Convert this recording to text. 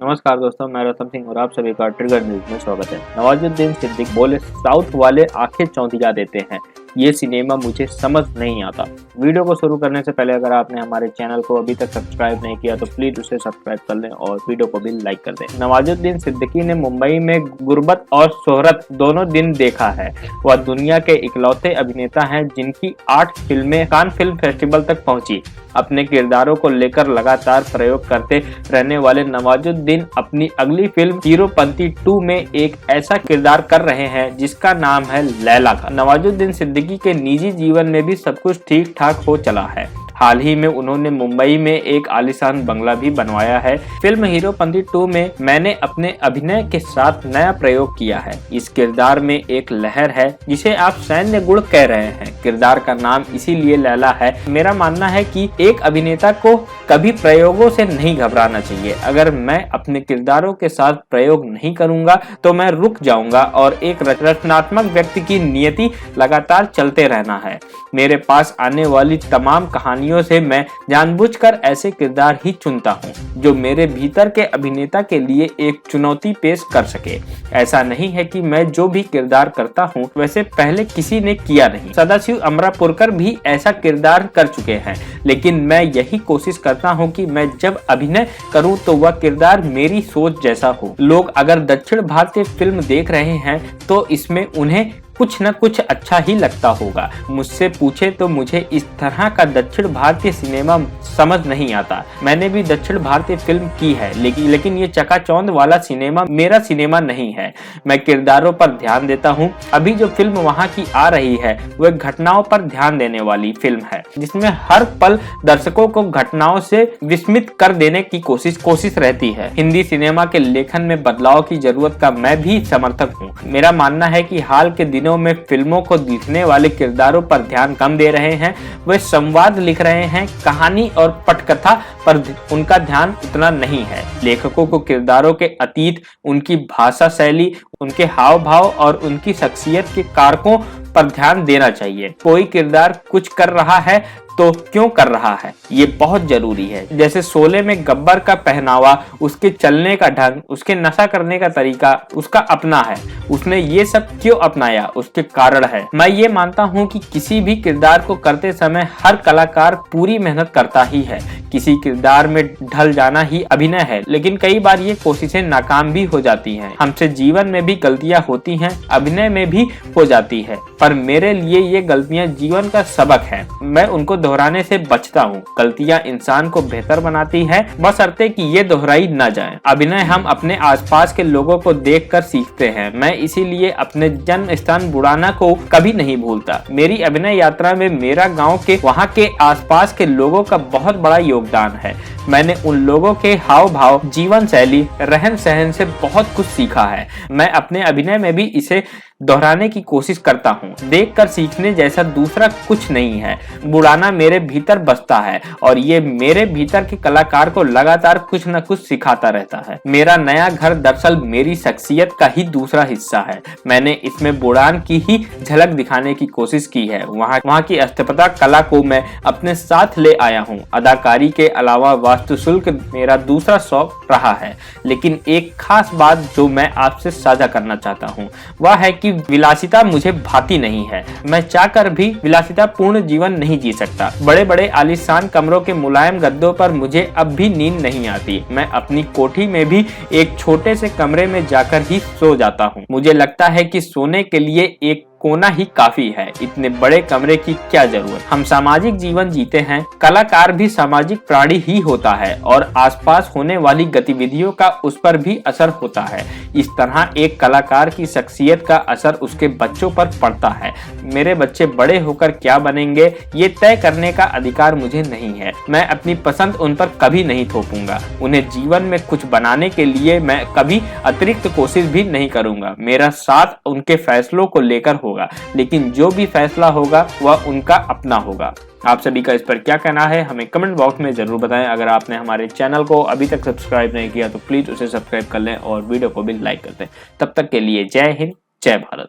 नमस्कार दोस्तों, मैं रतन सिंह और आप सभी का ट्रिगर न्यूज में स्वागत है। नवाजुद्दीन सिद्दीकी बोले साउथ वाले आंखें चौंधिया देते हैं, ये सिनेमा मुझे समझ नहीं आता। वीडियो को शुरू करने से पहले अगर आपने हमारे चैनल को अभी तक सब्सक्राइब नहीं किया तो प्लीज उसे सब्सक्राइब कर लें और वीडियो को भी लाइक कर दें। नवाजुद्दीन सिद्दीकी ने मुंबई में गुर्बत और शोहरत दोनों दिन देखा है। वह दुनिया के इकलौते अभिनेता हैं जिनकी 8 फिल्में कान फिल्म फेस्टिवल तक पहुंची। अपने किरदारों को लेकर लगातार प्रयोग करते रहने वाले नवाजुद्दीन अपनी अगली फिल्म हीरोपंती 2 में एक ऐसा किरदार कर रहे हैं जिसका नाम है लैला का। नवाजुद्दीन सिद्दीकी के निजी जीवन में भी सब कुछ ठीक ठाक हो चला है। हाल ही में उन्होंने मुंबई में एक आलीशान बंगला भी बनवाया है। फिल्म हीरोपंती 2 में मैंने अपने अभिनय के साथ नया प्रयोग किया है। इस किरदार में एक लहर है जिसे आप सैन्य गुण कह रहे हैं। किरदार का नाम इसीलिए लैला है। मेरा मानना है कि एक अभिनेता को कभी प्रयोगों से नहीं घबराना चाहिए। अगर मैं अपने किरदारों के साथ प्रयोग नहीं करूंगा तो मैं रुक जाऊंगा और एक रचनात्मक व्यक्ति की नियति लगातार चलते रहना है। मेरे पास आने वाली तमाम कहानियों से मैं जानबूझकर ऐसे किरदार ही चुनता हूं जो मेरे भीतर के अभिनेता के लिए एक चुनौती पेश कर सके। ऐसा नहीं है कि मैं जो भी किरदार करता हूं वैसे पहले किसी ने किया नहीं। सदाशिव अमरापुरकर भी ऐसा किरदार कर चुके हैं, लेकिन मैं यही कोशिश करता हूं कि मैं जब अभिनय करूं तो वह किरदार मेरी सोच जैसा हो। लोग अगर दक्षिण भारतीय फिल्म देख रहे हैं तो इसमें उन्हें कुछ न कुछ अच्छा ही लगता होगा। मुझसे पूछे तो मुझे इस तरह का दक्षिण भारतीय सिनेमा समझ नहीं आता। मैंने भी दक्षिण भारतीय फिल्म की है, लेकिन ये चकाचौंध वाला सिनेमा मेरा सिनेमा नहीं है। मैं किरदारों पर ध्यान देता हूँ। अभी जो फिल्म वहाँ की आ रही है वह घटनाओं पर ध्यान देने वाली फिल्म है, जिसमें हर पल दर्शकों को घटनाओं से विस्मित कर देने की कोशिश रहती है। हिंदी सिनेमा के लेखन में बदलाव की जरूरत का मैं भी समर्थक हूँ। मेरा मानना है कि हाल के दिनों में फिल्मों को लिखने वाले किरदारों पर ध्यान कम दे रहे हैं। वे संवाद लिख रहे हैं, कहानी और पटकथा पर उनका ध्यान उतना नहीं है। लेखकों को किरदारों के अतीत, उनकी भाषा शैली, उनके हाव भाव और उनकी शख्सियत के कारकों पर ध्यान देना चाहिए। कोई किरदार कुछ कर रहा है तो क्यों कर रहा है, ये बहुत जरूरी है। जैसे शोले में गब्बर का पहनावा, उसके चलने का ढंग, उसके नशा करने का तरीका उसका अपना है। उसने ये सब क्यों अपनाया, उसके कारण है। मैं ये मानता हूँ कि किसी भी किरदार को करते समय हर कलाकार पूरी मेहनत करता ही है। किसी किरदार में ढल जाना ही अभिनय है, लेकिन कई बार ये कोशिशें नाकाम भी हो जाती हैं। हमसे जीवन में भी गलतियां होती हैं, अभिनय में भी हो जाती है, पर मेरे लिए ये गलतियां जीवन का सबक है। मैं उनको दोहराने से बचता हूँ। गलतियां इंसान को बेहतर बनाती है, बशर्ते कि ये दोहराई न जाए। अभिनय हम अपने आसपास के लोगों को देखकर सीखते हैं। मैं इसीलिए अपने जन्म स्थान बुढ़ाना को कभी नहीं भूलता। मेरी अभिनय यात्रा में मेरा गाँव के वहाँ के आसपास के लोगों का बहुत बड़ा योगदान है। मैंने उन लोगों के हाव भाव, जीवन शैली, रहन सहन से बहुत कुछ सीखा है। मैं अपने अभिनय में भी इसे दोहराने की कोशिश करता हूँ। देखकर सीखने जैसा दूसरा कुछ नहीं है। बुढ़ाना मेरे भीतर बसता है और ये मेरे भीतर के कलाकार को लगातार कुछ न कुछ सिखाता रहता है। मेरा नया घर दरअसल मेरी शख्सियत का ही दूसरा हिस्सा है। मैंने इसमें बुढ़ान की ही झलक दिखाने की कोशिश की है। वहाँ की स्थापत्य कला को मैं अपने साथ ले आया हूँ। अदाकारी के अलावा वास्तुशिल्प मेरा दूसरा शौक रहा है। लेकिन एक खास बात जो मैं आपसे साझा करना चाहता हूँ वह है कि विलासिता मुझे भाती नहीं है। मैं चाहकर भी विलासिता पूर्ण जीवन नहीं जी सकता। बड़े बड़े आलीशान कमरों के मुलायम गद्दों पर मुझे अब भी नींद नहीं आती। मैं अपनी कोठी में भी एक छोटे से कमरे में जाकर ही सो जाता हूँ। मुझे लगता है कि सोने के लिए एक कोना ही काफी है, इतने बड़े कमरे की क्या जरूरत। हम सामाजिक जीवन जीते हैं, कलाकार भी सामाजिक प्राणी ही होता है और आसपास होने वाली गतिविधियों का उस पर भी असर होता है। इस तरह एक कलाकार की शख्सियत का असर उसके बच्चों पर पड़ता है। मेरे बच्चे बड़े होकर क्या बनेंगे ये तय करने का अधिकार मुझे नहीं है। मैं अपनी पसंद उन पर कभी नहीं थोपूंगा। उन्हें जीवन में कुछ बनाने के लिए मैं कभी अतिरिक्त कोशिश भी नहीं करूंगा। मेरा साथ उनके फैसलों को लेकर होगा, लेकिन जो भी फैसला होगा वह उनका अपना होगा। आप सभी का इस पर क्या कहना है हमें कमेंट बॉक्स में जरूर बताएं। अगर आपने हमारे चैनल को अभी तक सब्सक्राइब नहीं किया तो प्लीज उसे सब्सक्राइब कर लें और वीडियो को भी लाइक कर दें। तब तक के लिए जय हिंद, जय भारत।